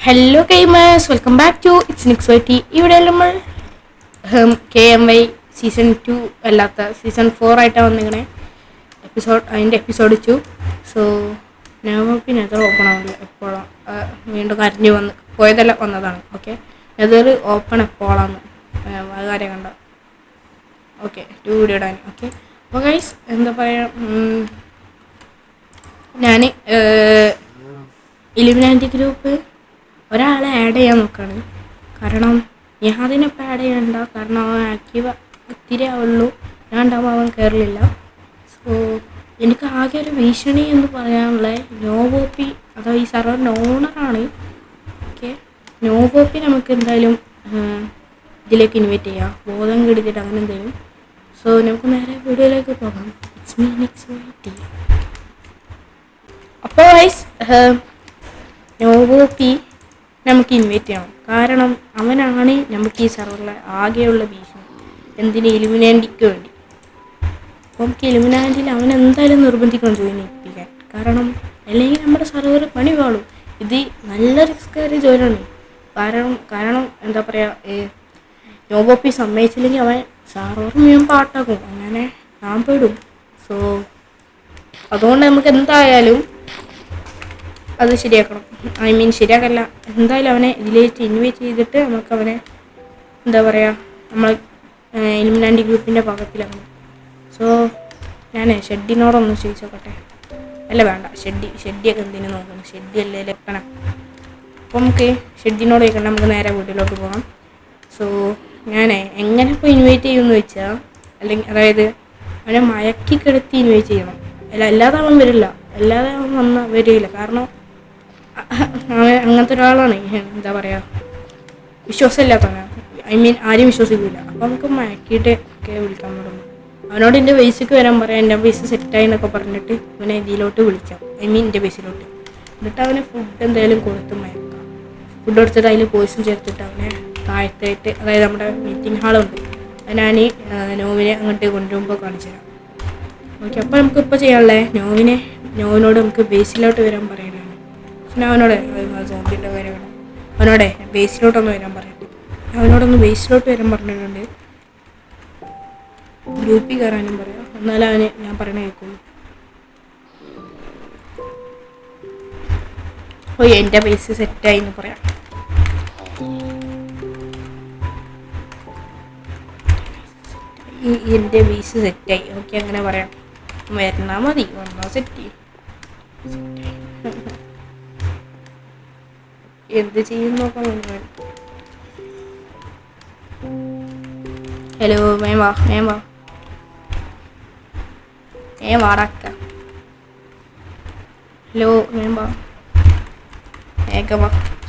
Hello gamers, welcome back to it's നിക്സ് വൈറ്റി. ഇവിടെ നമ്മൾ KMY സീസൺ 2 അല്ലാത്ത സീസൺ 4 ആയിട്ടാണ് വന്നിങ്ങനെ അതിൻ്റെ എപ്പിസോഡ് 2. സോ പിന്നെ എത്ര ഓപ്പൺ ആവില്ല എപ്പോഴാണ് വീണ്ടും കരഞ്ഞു വന്ന് പോയതെല്ലാം വന്നതാണ്. ഓക്കെ, എതൊരു ഓപ്പൺ എപ്പോഴാന്ന് അത് കാര്യം കണ്ട. ഓക്കെ, 2 വീഡിയോ ഇടാൻ. ഓക്കെ, അപ്പോൾ ഗൈസ് എന്താ പറയുക, ഞാൻ ഇലുമിനാറ്റി ഗ്രൂപ്പ് ഒരാളെ ആഡ് ചെയ്യാൻ നോക്കുകയാണ്. കാരണം ഞാൻ അതിനിപ്പോൾ ആഡ് ചെയ്യണ്ട, കാരണം അവൻ ആക്റ്റീവ് ഒത്തിരി ആവുള്ളൂ, ഞാൻ ഉണ്ടാവുമ്പോൾ അവൻ കയറില്ല. സോ എനിക്ക് ആകെ ഒരു ഭീഷണി എന്ന് പറയാനുള്ളത് നോവോപ്പി, അഥവാ ഈ സർവറിൻ്റെ ഓണറാണ്. ഓക്കെ, നോവോപ്പി നമുക്ക് എന്തായാലും ഇതിലേക്ക് ഇൻവൈറ്റ് ചെയ്യാം, ബോധം കെടുത്തിട്ട് അങ്ങനെ എന്തെങ്കിലും. സോ നമുക്ക് നേരെ വീഡിയോയിലേക്ക് പോകാം. ഇറ്റ്സ് മീ നെക്സ്റ്റ് വൈറ്റി. അപ്പോൾ ഗൈസ്, നോവോപ്പി നമുക്ക് ഇൻവൈറ്റ് ചെയ്യണം, കാരണം അവനാണ് നമുക്ക് ഈ സർവറിലെ ആകെയുള്ള ഭീഷണി. എന്തിന്? ഇലുമിനാറ്റിക്ക് വേണ്ടി. അപ്പോൾ നമുക്ക് ഇലുമിനാറ്റിയിൽ അവൻ എന്തായാലും നിർബന്ധിക്കണം ജോയിൻ ചെയ്യിപ്പിക്കാൻ, കാരണം അല്ലെങ്കിൽ നമ്മുടെ സർവർ പണി പാളും. ഇത് നല്ല റിസ്കേറിയ ജോലിയാണ്. കാരണം എന്താ പറയുക, നോവോപ്പി സമ്മതിച്ചില്ലെങ്കിൽ അവൻ സർവർ മുഴുവൻ പാട്ടാക്കും, അങ്ങനെ ഞാൻ പെടും. സോ അതുകൊണ്ട് നമുക്ക് എന്തായാലും അത് ശരിയാക്കണം. ശരിയാക്കല്ല, എന്തായാലും അവനെ ഇതിലേക്ക് ഇൻവൈറ്റ് ചെയ്തിട്ട് നമുക്ക് അവനെ എന്താ പറയുക, നമ്മൾ ഇലുമിനാറ്റി ഗ്രൂപ്പിൻ്റെ ഭാഗത്തിലാണ്. സോ ഞാൻ ഷെഡിനോടൊന്ന് ചോദിച്ചോക്കട്ടെ. അല്ല വേണ്ട, ഷെഡിയൊക്കെ എന്തിനു നോക്കണം, ഷെഡിയല്ലേ ലക്കണം. അപ്പോൾ നമുക്ക് ഷെഡിനോട് ചോദിക്കണം, നമുക്ക് നേരെ വീട്ടിലോട്ട് പോകാം. സോ ഞാൻ എങ്ങനെ ഇപ്പോൾ ഇൻവൈറ്റ് ചെയ്യുമെന്ന് വെച്ചാൽ, അല്ലെങ്കിൽ അതായത് അവനെ മയക്കി കിടത്തി ഇൻവൈറ്റ് ചെയ്യണം. അല്ലാതെ അവൻ വരില്ല, അല്ലാതെ അവൻ വരില്ല. കാരണം അവൻ അങ്ങനത്തെ ഒരാളാണ്, എന്താ പറയുക, വിശ്വാസമില്ലാത്തവനാണ്. ആരും വിശ്വസിക്കില്ല. അപ്പോൾ നമുക്ക് മയക്കിയിട്ട് ഒക്കെ വിളിക്കാൻ പറ്റുള്ളൂ. അവനോട് എൻ്റെ ബേസിക്ക് വരാൻ പറയാം, എൻ്റെ ബേസ് സെറ്റായി എന്നൊക്കെ പറഞ്ഞിട്ട് അവനെ ഇതിലോട്ട് വിളിക്കാം, എൻ്റെ ബേസിലോട്ട്. എന്നിട്ട് അവന് ഫുഡ് എന്തായാലും കൊടുത്ത് മയക്കാം. ഫുഡ് കൊടുത്തിട്ട് അതിൽ പോയിസും ചേർത്തിട്ട് അവനെ താഴത്തായിട്ട്, അതായത് നമ്മുടെ മീറ്റിംഗ് ഹാളുണ്ട്, അത് ഞാൻ നോവിനെ അങ്ങോട്ട് കൊണ്ടുപോകുമ്പോൾ കാണിച്ചു തരാം. ഓക്കെ, അപ്പോൾ നമുക്കിപ്പോൾ ചെയ്യാനുള്ളത് നോവിനോട് നമുക്ക് ബേസിലോട്ട് വരാൻ പറയാനാണ്. പിന്നെ അവനോട് സോമ്പിൻ്റെ കാര്യം വേണം, അവനോടെ ബേസിലോട്ടൊന്ന് വരാൻ പറയട്ടെ. അവനോടൊന്ന് ബേസിലോട്ട് വരാൻ പറഞ്ഞിട്ടുണ്ട്, ഗ്രൂപ്പിൽ കയറാനും പറയാം, എന്നാലും അവന് ഞാൻ പറയണ കേൾക്കുള്ളൂ. ഓ, എൻ്റെ ബേസ് സെറ്റായി എന്ന് പറയാം. എൻ്റെ ബേസ് സെറ്റായി. ഓക്കെ, അങ്ങനെ പറയാം. വരണാ മതി, വന്നാൽ സെറ്റ്. എന്ത് ചെയ്യും നോക്കാം. ഹലോ, വാടക്ക. ഹലോ വാ.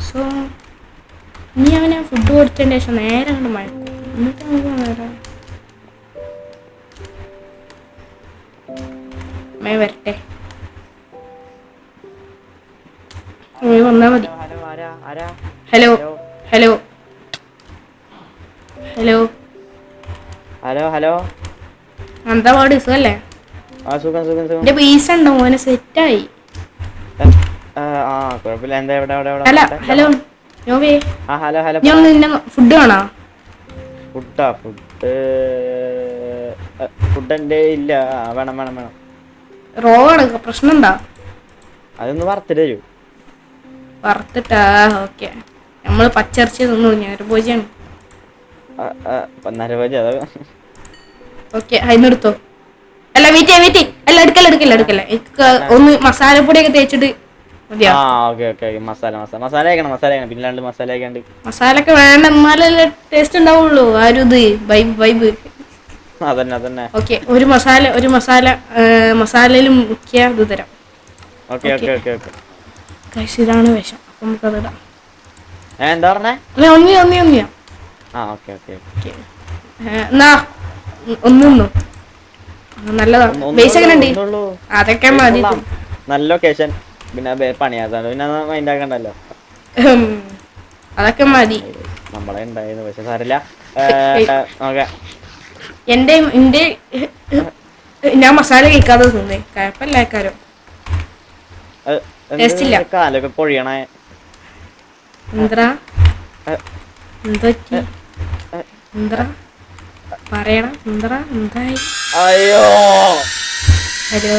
സോ ഇനി അവനെ ഫുഡ് കൊടുത്തതിന് ശേഷം നേരെ അങ്ങോട്ട് മഴക്കും, എന്നിട്ട് നമുക്ക് നേരെ വരട്ടെ, വന്നാൽ മതി. ഹലോ എന്താ പാട്, സുഖല്ലേ? എന്റെ പൈസ ഉണ്ടോ മോനെ? സെറ്റായി. അല്ല ഹലോ നോവേ, ഞാൻ നിന്നെ ഫുഡ് വേണോ? ഫുഡ് എന്റെ ഇല്ല. വേണം. റോ ആണ്, പ്രശ്നം എന്താ? അതൊന്ന് വറുത്തിട്ട് തരൂ. വറുത്തിട്ടാ? ഓക്കെ, നമ്മള് പച്ചയിറച്ചി തിന്നു, ഞാനൊരു പൂജയാണ്. ഓക്കെ, അതിനെടുത്തോ. അല്ല വീട്ടി അല്ല, എടുക്കല്ല. ഒന്ന് മസാലപ്പൊടിയൊക്കെ തേച്ചിട്ട് മതിയോ? മസാല ഒക്കെ വേണ്ട, എന്നാലല്ലേ ടേസ്റ്റ് ഉണ്ടാവുള്ളൂ. ആരും ഇത് വൈബ്. ഓക്കെ, ഒരു മസാലയിലും മുക്കിയ ഇത് തരാം. ഇതാണ് വിഷം, അപ്പൊ നമുക്കതിടാം. എന്താ പറഞ്ഞേ? ഒന്നിയാ എന്നാ ഒന്നു നല്ലതാ. ബേസ് എങ്ങനെ ഉണ്ട്? അതൊക്കെ മതി. നല്ല ലൊക്കേഷൻ, പിന്നെ പണിയാതാണ്, പിന്നെ മൈൻഡ് ആക്കണ്ടല്ലോ. അതൊക്കെ മതി. നമ്മളെ ഉണ്ടായിരുന്നു, പക്ഷെ സാരില്ല. എന്റെ ഞാൻ മസാല കഴിക്കാതെ തിന്നേ, കുഴപ്പമില്ല. കാലൊക്കെ കൊഴിയണേ. എന്തറാ എന്തൊറ്റി എന്തറാ പറയണം എന്തറാ എന്തായി? അയ്യോ ഹലോ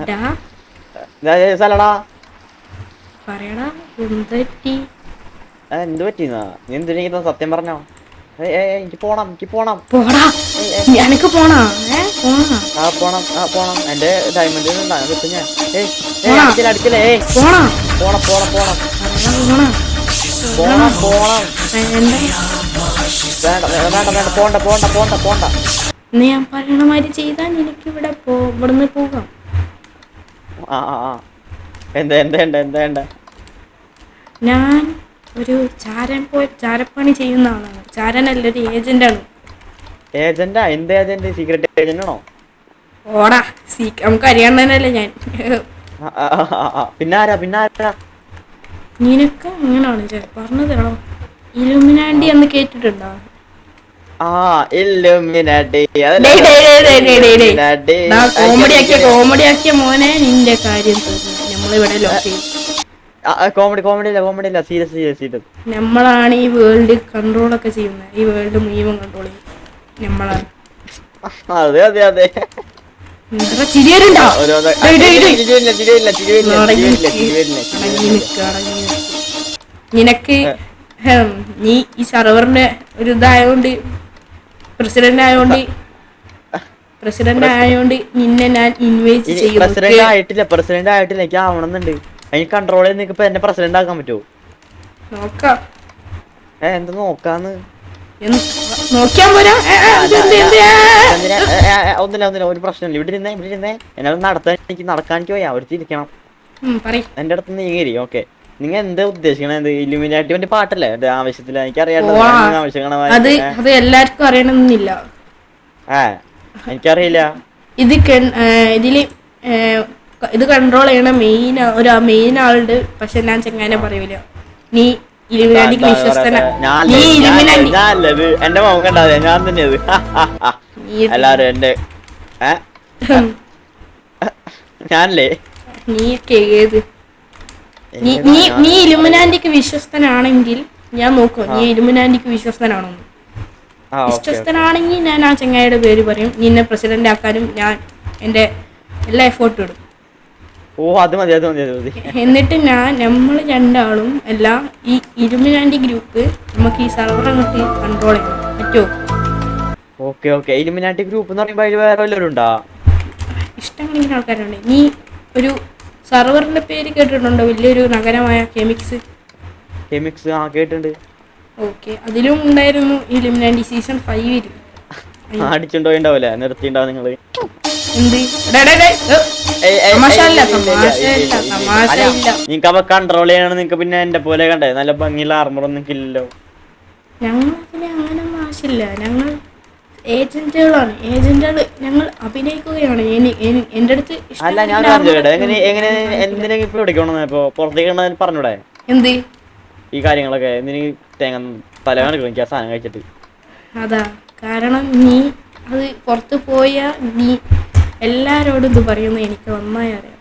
ഡാ സ്ഥലടാ. പറയടാ എന്തൊറ്റി? എന്ത് പറ്റിന്നാ? നീ എന്തിനാ സത്യം പറഞ്ഞോ? എനിക്ക് പോണം. പോടാ എനിക്ക് പോണാ പോണാ പോണം. എന്റെ ഡയമണ്ട് കിട്ടും ഞാൻ. പോടാ. അടിക്കലേ. പോണാ പോണം. പോണാ വേണ്ട പോണ്ട. നീ ഞാൻ പറയണ മാതിരി ചെയ്താൽ എനിക്ക് ഇവിടുന്ന് പോകാം. എന്താ ഞാൻ ഒരു ചാരപ്പണി ചെയ്യുന്ന ആളാണ്. ചാരനല്ല, ഒരു ഏജന്റാണ്. ഏജന്റാ? എന്ത് ഏജന്റ്? സീക്രട്ട് ഏജന്റ് ആണോ? ഓടാ നമുക്ക് അറിയാണ്ടല്ലേ ഞാൻ. പിന്നെ ആരാ? നിനക്ക് അങ്ങനാണ് പറഞ്ഞു തരണോ? ഇലുമിനാണ്ടി എന്ന് കേട്ടിട്ടുണ്ടോ? കോമഡി ആക്കിയ മോനെ നിന്റെ കാര്യം നമ്മളിവിടെ കോമഡി ഇല്ല സീരിയസ്. നമ്മളാണ് ഈ വേൾഡ് കൺട്രോൾ ഒക്കെ ചെയ്യുന്നത്. ഈ വേൾഡ് മുഴുവൻ കൺട്രോൾ ചെയ്യും നമ്മളാണ്. അതെ നിനക്ക് നീ ഈ സർവറിന്റെ ഒരു ഇതായോണ്ട് പ്രസിഡന്റ് ആയോണ്ട് നിന്നെ ഞാൻ ഇൻവൈറ്റ് ചെയ്യും. പ്രസിഡന്റ് ആയിട്ടില്ല എനിക്ക് ആവണമെന്നുണ്ട്. എനിക്ക് കൺട്രോൾ ചെയ്ത് നിനക്ക് എന്നെ പ്രസിഡന്റ് ആക്കാൻ പറ്റുമോ? നോക്കാം. എന്താ നോക്കാന്ന്? നോക്കിയാ പോരാ. ഒന്നില്ല ഒരു പ്രശ്നമില്ല. ഇവിടെ ഇരുന്നേ എന്നെ നടക്കാൻ എനിക്ക് പോയാ അവിടെ ഇരിക്കണം. എന്റെ അടുത്ത് നീങ്ങി. ഓക്കെ, നിങ്ങൾ എന്താ ഉദ്ദേശിക്കണത്? ഇലുമിനാറ്റി വേണ്ടി പാട്ടല്ലേ ആവശ്യത്തില്ല? എനിക്കറിയാം അത് എല്ലാവർക്കും അറിയണമെന്നില്ല. എനിക്കറിയില്ല. ഇത് കൺട്രോൾ ചെയ്യണ മെയിൻ ആളുണ്ട്. പക്ഷെ ഞാൻ ചെങ്ങാനെ പറയൂല. നീ ഇലുമിനാറ്റിക്ക് വിശ്വസ്തന. എന്റെ മുഖം കണ്ടാതെ ഞാൻ തന്നെയത്. എല്ലാരും എന്റെ ഞാനല്ലേ? നീയൊക്കെ ഏത്? നീ ഇലുമിനാറ്റിക്ക് വിശ്വസ്തനാണെങ്കിൽ ഞാൻ നോക്കും. നീ ഇലുമിനാറ്റിക്ക് വിശ്വസ്തനാണോ? വിശ്വസ്തനാണെങ്കിൽ ഞാൻ ആ ചെങ്ങായിയുടെ പേര് പറയും. നിന്നെ പ്രസിഡന്റ് ആക്കാനും ഞാൻ എന്റെ എല്ലാ എഫേർട്ടും ഇടും. അത് മതി. എന്നിട്ട് നമ്മൾ രണ്ടാളും എല്ലാം ഈ ഇലുമിനാറ്റി ഗ്രൂപ്പ് നമുക്ക് ഈ സർവർ അങ്ങോട്ട് കൺട്രോൾ ചെയ്യാൻ പറ്റുമോ? ഓക്കെ. ഇലുമിനാറ്റി ഗ്രൂപ്പ് എന്ന് പറയുമ്പോൾ അതിൽ വേറെ വല്ലവരും ഉണ്ടോ? ഇഷ്ടംകണക്കിന് ആൾക്കാരുണ്ട്. നീ ഒരു സർവറിന്റെ പേര് കേട്ടിട്ടുണ്ടോ? വലിയൊരു നഗരമായ കെമിക്സ്. കേട്ടിട്ടുണ്ട്. ഓക്കെ, അതിലും ഉണ്ടായിരുന്നു ഇലുമിനാറ്റി സീസൺ 5. അടിച്ചുണ്ടോയിണ്ടാവൂല, നിർത്തിണ്ടാവും നിങ്ങള്. നിങ്ങക്ക് അവ കൺട്രോൾ ചെയ്യണം. നിങ്ങക്ക് പിന്നെ എന്റെ പോലെ കണ്ടേ നല്ല ഭംഗിയുള്ള ആർമറൊന്നും ഇല്ലല്ലോ. ഞങ്ങൾക്ക് അങ്ങനെ ആവശ്യമില്ല. ഞങ്ങൾ ഏജന്റുകളാണ്. ഞങ്ങൾ അഭിനയിക്കുകയാണ്. എന്റെ അടുത്ത് അല്ല, ഞാൻ എങ്ങനെ എന്തിനാ ഇപ്പൊ വിളിക്കണം? ഇപ്പൊ പുറത്തേക്ക് പറഞ്ഞൂടെ എന്ത് ഈ കാര്യങ്ങളൊക്കെ? എന്തിനു തേങ്ങ തലവേണ എനിക്ക് ആ സാധനം കഴിച്ചിട്ട്? അതാ കാരണം. നീ അത് പുറത്ത് പോയാ നീ എല്ലാരോടും ഇത് പറയുന്നത് എനിക്ക് നന്നായി അറിയാം.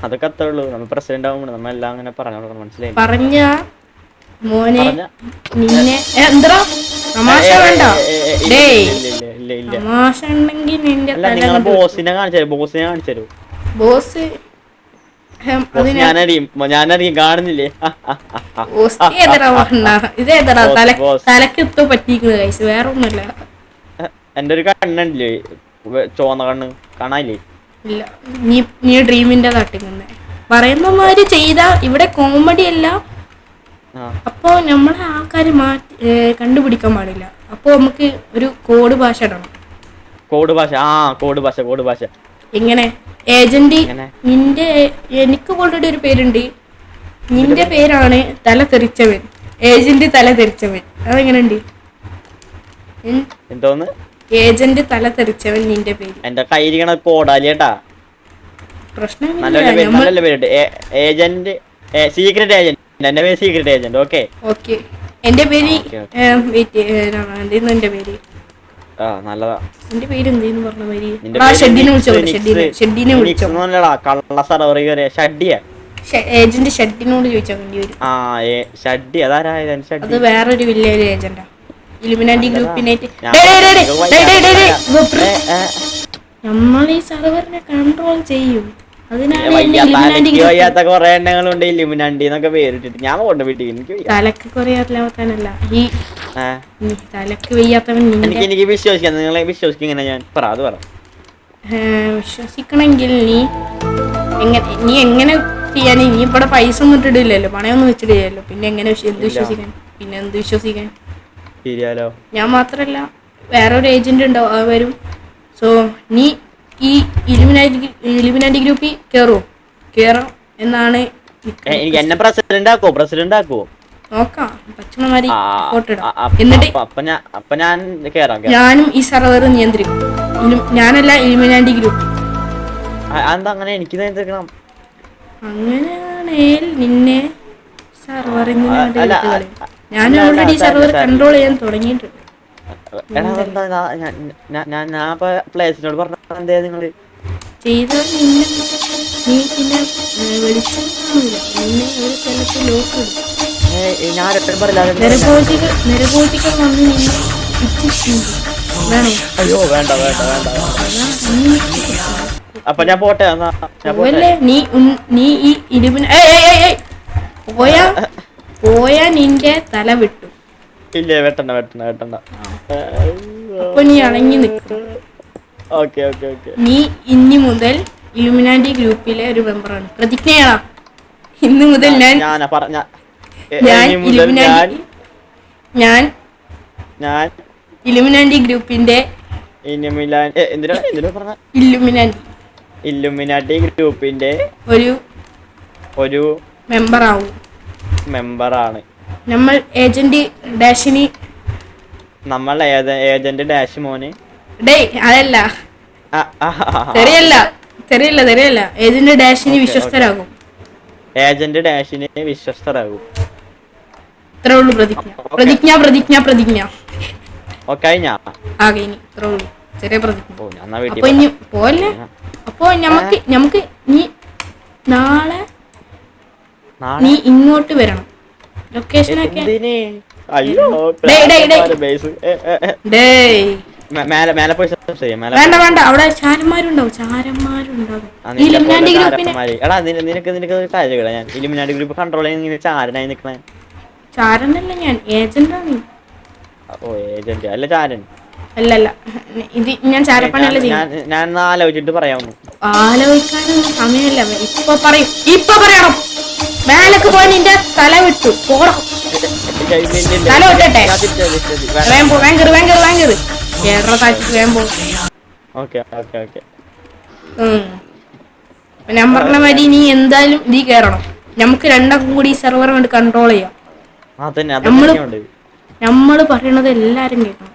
അതൊക്കെ അത്രേ ഉള്ളൂ. നമ്മൾ പ്രസിഡന്റ് ആവുമ്പോൾ നമ്മളെല്ലാം അങ്ങനെ പറഞ്ഞു. മനസ്സിലായി? പറഞ്ഞ മോനെ നിന്നെ എന്താ തമാശ വേണ്ട. തമാശ ഉണ്ടെങ്കിൽ നിന്റെ ബോസിനെ കാണിച്ചു. ബോസ് ഞാനറിയും കാണുന്നില്ലേ? ഇതേതടാ തലക്കെത്തോ പറ്റിയിരിക്കുന്നത് കഴിച്ചു, വേറെ ഒന്നുമില്ല. എന്റെ ഒരു കണ്ണുണ്ടല്ലേ, ചോന്ന കണ്ണ് കാണാനില്ലേ? ഇല്ല, നീ ഡ്രീമിന്റെ തട്ടിങ്ങുന്നേ പറയുന്ന മാതിരി ചെയ്താ ഇവിടെ കോമഡി അല്ല. അപ്പൊ നമ്മളെ ആൾക്കാര് കണ്ടുപിടിക്കാൻ പാടില്ല. അപ്പൊ നമുക്ക് ഒരു കോഡ് ഭാഷ ഇടണം. കോഡ് ഭാഷ എങ്ങനെ? ഏജന്റ് എനിക്ക് ഓൾറെഡി ഒരു പേരുണ്ട്. നിന്റെ പേരാണ് തല തെറിച്ചവൻ. ഏജന്റ് തല തെറിച്ചവൻ. അതെങ്ങനെയുണ്ട്? എന്തോന്ന്? ഏജന്റ് തല തെറിച്ചവൻ നിന്റെ പേര്. എന്റെ കയ്യിരിക്കണ കോഡാലിയേട്ടാ. പ്രശ്നമില്ല. പേരുണ്ട് ഏജന്റ്, സീക്രട്ട് ഏജന്റ്. എന്റെ പേര് സീക്രട്ട് ഏജന്റ്. ഓക്കെ. എന്റെ പേര് എന്റെ പേര് നല്ലതാ. എന്റെ പേര് എന്തേന്ന് പറഞ്ഞ പേര്? ഷെഡിനെ വിളിച്ചോ. ഏജന്റ് ഷെഡിനോട് ചോദിച്ചാൽ വേണ്ടി വരും. ആ ഷഡ്ഡി അതാരാ അത് വേറൊരു വലിയൊരു ഏജന്റാ ഇലുമിനാന്റി ഗ്രൂപ്പിനായിട്ട്. നമ്മൾ ഈ സെർവറിനെ കൺട്രോൾ ചെയ്യും. വയ്യാത്ത കൊറേ എണ്ണങ്ങളുണ്ട് ഇലുമിനാണ്ടി എന്നൊക്കെ പേരിട്ടിട്ട് ഞാൻ കൊണ്ട് വീട്ടിൽ എനിക്ക് തലക്ക് കുറെ അറിയാത്തനല്ല ഈ തലക്ക് വയ്യാത്തവൻ. എനിക്ക് വിശ്വസിക്കാം, നിങ്ങളെ വിശ്വസിക്കും. ഇങ്ങനെ ഞാൻ പറ അത് പറ. വിശ്വസിക്കണമെങ്കിൽ നീ എങ്ങനെ ചെയ്യാൻ? നീ ഇവിടെ പൈസ ഒന്നും ഇട്ടിടില്ലല്ലോ, പണയൊന്നും വെച്ചിട്ടില്ലല്ലോ, പിന്നെ എങ്ങനെ എന്ത് വിശ്വസിക്കാൻ? പിന്നെ എന്ത് വിശ്വസിക്കാൻ? ശരിയാലോ. ഞാൻ മാത്രല്ല വേറൊരു ഏജന്റ് ഉണ്ടാവും, അത് വരും. സോ നീ ഈ ഇലുമിനാന്റി ഗ്രൂപ്പിൽ കേറാം എന്നാണ്. എനിക്ക് എന്നെ പ്രസിഡന്റ് ആക്കുവോ? നോക്കാം, പച്ചമാരി ഫോട്ടോ ഇടാം. എന്നിട്ട് ഞാനും ഈ സെർവർ നിയന്ത്രിക്കും. ഞാനല്ല ഇലുമിനാന്റി ഗ്രൂപ്പ്. അങ്ങനെ എനിക്ക് നിയന്ത്രിക്കണം. അങ്ങനെയാണേൽ നിന്നെ സെർവറിൽ ഞാൻ ഓൾറെഡി സെർവർ കൺട്രോൾ ചെയ്യാൻ തുടങ്ങിയിട്ടുണ്ട്. പ്ലേസിനോട് പറഞ്ഞ എന്തേ നിങ്ങള് ചെയ്തത്? നീ പിന്നെ വെളിച്ചം കാണില്ല, നിന്നെ ഒരു സ്ഥലത്ത് ലോക്ക് ഇടും. നിരഭോജികൾ വന്ന് നിന്നെ അയ്യോ വേണ്ട. അപ്പൊ ഞാൻ പോട്ടെ. നീ ഈ പോയാ നിന്റെ തല വിട്ടു. ഇല്ലേ, വെട്ടണ്ട. അപ്പൊ നീ അടങ്ങി നിൽക്കും. നീ ഇനി മുതൽ ഇലുമിനാന്റി ഗ്രൂപ്പിലെ ഒരു മെമ്പറാണ്. പ്രതിജ്ഞയാണ്. ഇന്ന് മുതൽ ഞാൻ ഇലുമിനാന്റി ഗ്രൂപ്പിന്റെ ഇല്ലുമിനാറ്റി ഗ്രൂപ്പിന്റെ ഒരു മെമ്പറാണ്. നമ്മൾ ഏജന്റ് ഡാഷ് മോന്. അതല്ല, തെറിയല്ല. ഏജന്റ് ഡാഷിന് വിശ്വസ്തരാകും. ഇത്രേ ഉള്ളൂ പ്രതിജ്ഞ. ചെറിയ പ്രതിജ്ഞ. അപ്പൊ ഇനി പോലെ. അപ്പൊ നമുക്ക് നാളെ നീ ഇങ്ങോട്ട് വരണം. ലൊക്കേഷനൊക്കെ വേണ്ട. അവിടെ ചാരന്മാരുണ്ടാവും. ഇലുമിനാറ്റി ഗ്രൂപ്പ് കൺട്രോൾ ചെയ്യുന്ന ചാരനായി നിക്കണേ. ചാരനല്ല, ഞാൻ ഏജന്റാണ്. ഏജന്റ് അല്ല ചാരൻ. അല്ലല്ല, ഇത് ഞാൻ ചാരപ്പണല്ല. ഞാൻ ആലോചിച്ചിട്ട് പറയാമോ? ആലോചിക്കാനൊന്നും സമയമില്ല. ഇപ്പൊ പറയണം. മേലക്ക് പോയി നിന്റെ തല വിട്ടു പോണം. തല വിട്ടട്ടെ. ഞാൻ പറഞ്ഞ മാതിരി നീ എന്തായാലും നീ കേറണം. നമുക്ക് രണ്ടാക്കും കൂടി ഈ സെർവർ കൊണ്ട് കൺട്രോൾ ചെയ്യാം. നമ്മള് പറയണത് എല്ലാരും കേൾക്കണം.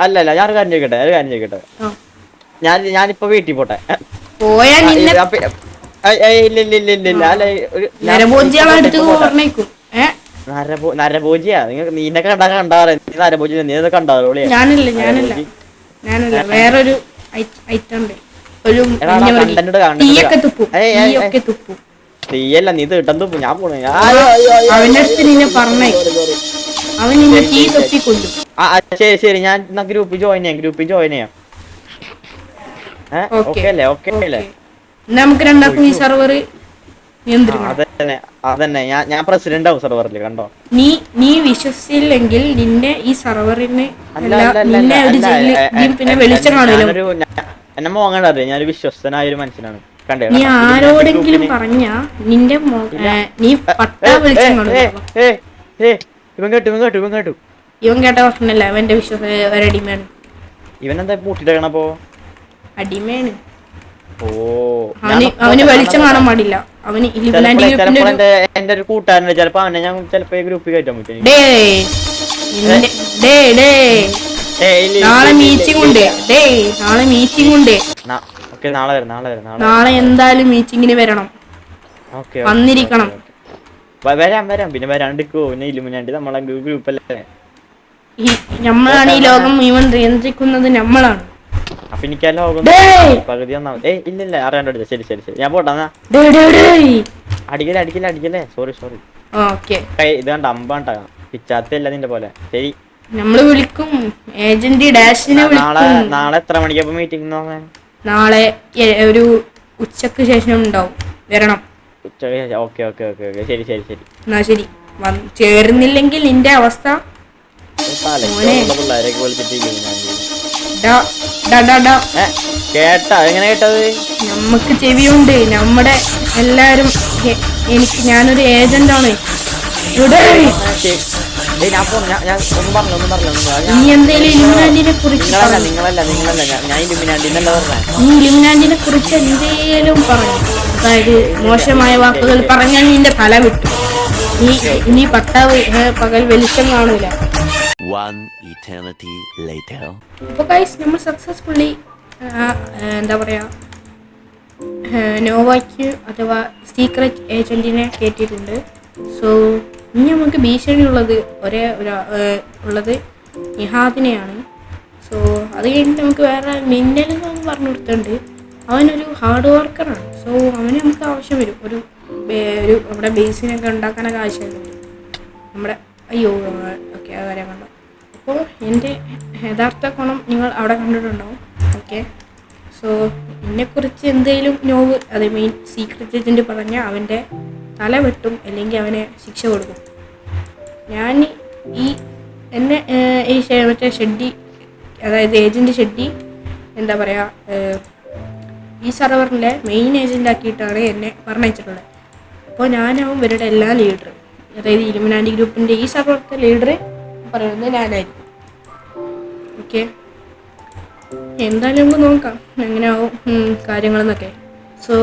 അല്ലല്ല, ഞാനൊരു കാര്യം ചോദിക്കട്ടെ. ഞാനിപ്പോ വീട്ടിൽ പോട്ടെ. പോയാ നരഭോജിയാ? നിങ്ങൾക്ക് നീനെ കണ്ടാറേ നീ നരഭോജി. നീ കണ്ടാറോളിയാ? ഞാനല്ല, വേറൊരു ഐറ്റം ഉണ്ട്. ഒരു തീയല്ല, നീ തീട്ടം തുപ്പും. ഞാൻ പോണേ. അവന്റെ അടുത്ത് നിന്നെ പറഞ്ഞേ, അവൻ നിന്നെ തീ തൊപ്പിക്കൊല്ലും. ശരി, ഞാൻ ഗ്രൂപ്പിൽ ജോയിൻ ചെയ്യാം. നമുക്ക് രണ്ടാക്കും ഈ സെർവർ അതന്നെ ഞാൻ പ്രസിഡന്റ് ആവും സെർവറിൽ. കണ്ടോ? നീ വിശ്വസിച്ചില്ലെങ്കിൽ നിന്നെ ഈ സെർവറിന് പിന്നെ വെളിച്ചം കാണുമല്ലോ. എന്നെ മോങ്ങണ്ടേ, ഞാനൊരു വിശ്വസ്തനായ ഒരു മനുഷ്യനാണ്. കണ്ടേ, നീ ആരോടെങ്കിലും പറഞ്ഞ നിന്റെ നീ പട്ടാ വെളിച്ചം കാണും. ഇവൻ കേട്ടു. ഇവൻ കേട്ട പ്രശ്നമല്ല, അവന്റെ അടിമയാണ്. ഇവനെന്താ പൂട്ടിട്ടേക്കണപ്പോ? അടിമയാണ്. അവന് വെളിച്ചം കാണാൻ പാടില്ല. അവന് എന്റെ ഒരു കൂട്ടുകാരനെ ചിലപ്പോ അവനെ ഞാൻ ചിലപ്പോ ഗ്രൂപ്പിൽ കയറ്റാൻ പറ്റും. നാളെ മീറ്റിംഗ് ഉണ്ട്. നാളെ എന്തായാലും മീറ്റിങ്ങിന് വരണം. വന്നിരിക്കണം. വരാം. പിന്നെ വരാണ്ടിക്കോ? പിന്നെ ഇലുമിനാറ്റി നമ്മളെ ഗ്രൂപ്പല്ലേ. നമ്മളാണ് ഈ ലോകം മുഴുവൻ നിയന്ത്രിക്കുന്നത്. നമ്മളാണ്. അപ്പൊ എനിക്ക് ആ ലോകം ഡേയ്. പകുതി ഒന്നാ ഇല്ലില്ല അറിയാണ്ട് ശരി ശരി ശരി ഞാൻ പോട്ടാ അടിക്കല്ലേ സോറി ഓക്കെ ഇത് കണ്ട അമ്പാണ്ടാ പിച്ചാത്തല്ല നിന്റെ പോലെ ശരി നമ്മള് വിളിക്കും ഏജന്റ് ഡാഷിനെ നാളെ വിളിക്കും. നാളെ എത്ര മണിക്കപ്പോ മീറ്റിംഗ് നാളെ ഒരു ഉച്ചക്ക് ശേഷം ഉണ്ടാവും, വരണം. ഓക്കെ ഓക്കെ ഓക്കെ ഓക്കെ ശരി ശരി ശരി എന്നാ ശരി. ചേരുന്നില്ലെങ്കിൽ നിന്റെ അവസ്ഥ പിള്ളേരൊക്കെ വിളിച്ചിട്ടില്ല കേട്ടാ എങ്ങനെ കേട്ടത്? നമുക്ക് ചെവിയുണ്ട്. നമ്മുടെ എല്ലാരും ഞാനൊരു ഏജന്റാണ്. നീ എന്തേലും ഇലുമിനാന്റിനെ കുറിച്ച് നീ ഇലുമിനാന്റിനെ കുറിച്ച് എന്തേലും പറഞ്ഞു, അതായത് മോശമായ വാക്കുകൾ പറഞ്ഞാൽ നിന്റെ തല വിട്ടു. നീ പകൽ വെളിച്ചം കാണൂല. അപ്പൊ ഗൈസ് നമ്മൾ സക്സസ്ഫുള്ളി എന്താ പറയാ നോവയ്ക്ക് അഥവാ സീക്രട്ട് ഏജന്റിനെ കയറ്റിയിട്ടുണ്ട്. സോ ഇനി നമുക്ക് ഭീഷണി ഉള്ളത് ഉള്ളത് നിഹാദിനെയാണ്. സോ അത് കഴിഞ്ഞിട്ട് നമുക്ക് വേറെ മിന്നലെന്ന് പറഞ്ഞു കൊടുത്തിട്ടുണ്ട്. അവനൊരു ഹാർഡ് വർക്കറാണ്. സോ അവന് നമുക്ക് ആവശ്യം വരും, ഒരു നമ്മുടെ ബേസിനൊക്കെ ഉണ്ടാക്കാനൊക്കെ ആവശ്യം വരും നമ്മുടെ. ഓക്കെ ആ കാര്യം കണ്ടോ. അപ്പോൾ എൻ്റെ യഥാർത്ഥ ഗുണം നിങ്ങൾ അവിടെ കണ്ടിട്ടുണ്ടാവും. ഓക്കെ, സോ എന്നെക്കുറിച്ച് എന്തെങ്കിലും നോവ് അത് മെയിൻ സീക്രട്ട് ഏജൻറ്റ് പറഞ്ഞാൽ അവൻ്റെ തല വെട്ടും, അല്ലെങ്കിൽ അവനെ ശിക്ഷ കൊടുക്കും. ഞാൻ മറ്റേ ഷെഡ്ഡി, അതായത് ഏജൻറ്റ് ഷെഡ്ഡി എന്താ പറയുക, ഈ സർവറിൻ്റെ മെയിൻ ഏജൻ്റാക്കിയിട്ടാണ് എന്നെ പറഞ്ഞയച്ചിട്ടുള്ളത്. അപ്പോൾ ഞാനാവും ഇവരുടെ എല്ലാ ലീഡർ, അതായത് ഇലുമിനാന്റി ഗ്രൂപ്പിൻ്റെ ഈ സർവറിൻ്റെ ലീഡർ പറയുന്നത് ഞാനായിരിക്കും. ഓക്കെ, എന്തായാലും നമുക്ക് നോക്കാം എങ്ങനെയാവും കാര്യങ്ങളെന്നൊക്കെ. സോ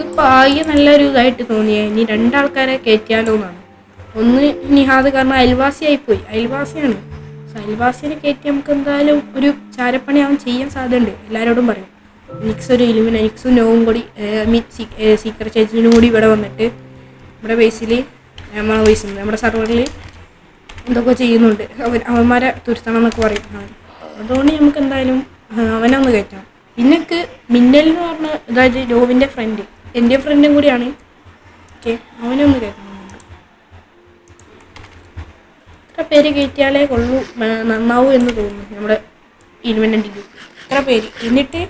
ഇപ്പോൾ ആകെ നല്ലൊരു ഇതായിട്ട് തോന്നിയേ ഇനി രണ്ടാൾക്കാരെ കയറ്റിയാലോ എന്നാണ്. ഒന്ന് നിഹാദ്, കാരണം അയൽവാസിയായിപ്പോയി, അയൽവാസിയാണ്. സോ അയൽവാസിനെ കയറ്റി നമുക്ക് എന്തായാലും ഒരു ചാരപ്പണി അവൻ ചെയ്യാൻ സാധ്യതയുണ്ട്. എല്ലാവരോടും പറയും നിക്സും നോവും കൂടി സീക്രട്ട് ഏജന്റിനും കൂടി ഇവിടെ വന്നിട്ട് നമ്മുടെ സർവറിൽ എന്തൊക്കെ ചെയ്യുന്നുണ്ട്, അവന്മാരെ തുരുത്തണം എന്നൊക്കെ പറയും. അതുകൊണ്ട് നമുക്ക് എന്തായാലും അവനൊന്ന് കയറ്റണം. പിന്നക്ക് മിന്നൽ എന്ന് പറഞ്ഞ, അതായത് ലോവിൻ്റെ ഫ്രണ്ട്, എൻ്റെ ഫ്രണ്ടും കൂടിയാണ്. ഓക്കെ, അവനൊന്ന് കയറ്റണം. ഇത്ര പേര് കയറ്റിയാലേ കൊള്ളൂ, നന്നാവൂ എന്ന് തോന്നുന്നു നമ്മുടെ ഇലുമിനാന്റി ഗ്രൂപ്പ്. ഇത്ര പേര്. എന്നിട്ട്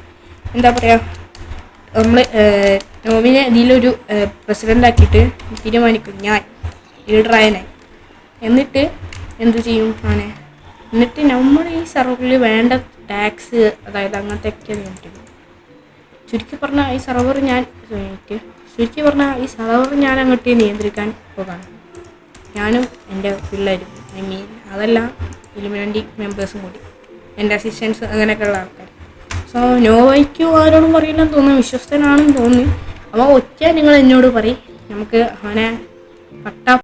എന്താ പറയുക, നമ്മൾ നോവിനെ ഇതിലൊരു പ്രസിഡൻ്റാക്കിയിട്ട് തീരുമാനിക്കും ഞാൻ ലീഡറായനായി. എന്നിട്ട് എന്ത് ചെയ്യും അവനെ, എന്നിട്ട് നമ്മൾ ഈ സർവറിൽ വേണ്ട ടാക്സ്, അതായത് അങ്ങനത്തെയൊക്കെ നിയന്ത്രിക്കും. ചുരുക്കി പറഞ്ഞാൽ ഈ സർവർ ഞാൻ അങ്ങോട്ട് നിയന്ത്രിക്കാൻ പോകാണ്, ഞാനും എൻ്റെ പിള്ളേരും. അതല്ല ഇലുമിനാന്റി മെമ്പേഴ്സും കൂടി, എൻ്റെ അസിസ്റ്റൻസ്, അങ്ങനെയൊക്കെയുള്ള ആൾക്കാർ. സോ നോവയ്ക്കും ആരോടും പറയില്ലെന്ന് തോന്നുന്നു, വിശ്വസ്തനാണെന്ന് തോന്നുന്നു. അപ്പോൾ ഒറ്റ നിങ്ങൾ എന്നോട് പറയും, നമുക്ക് അവനെ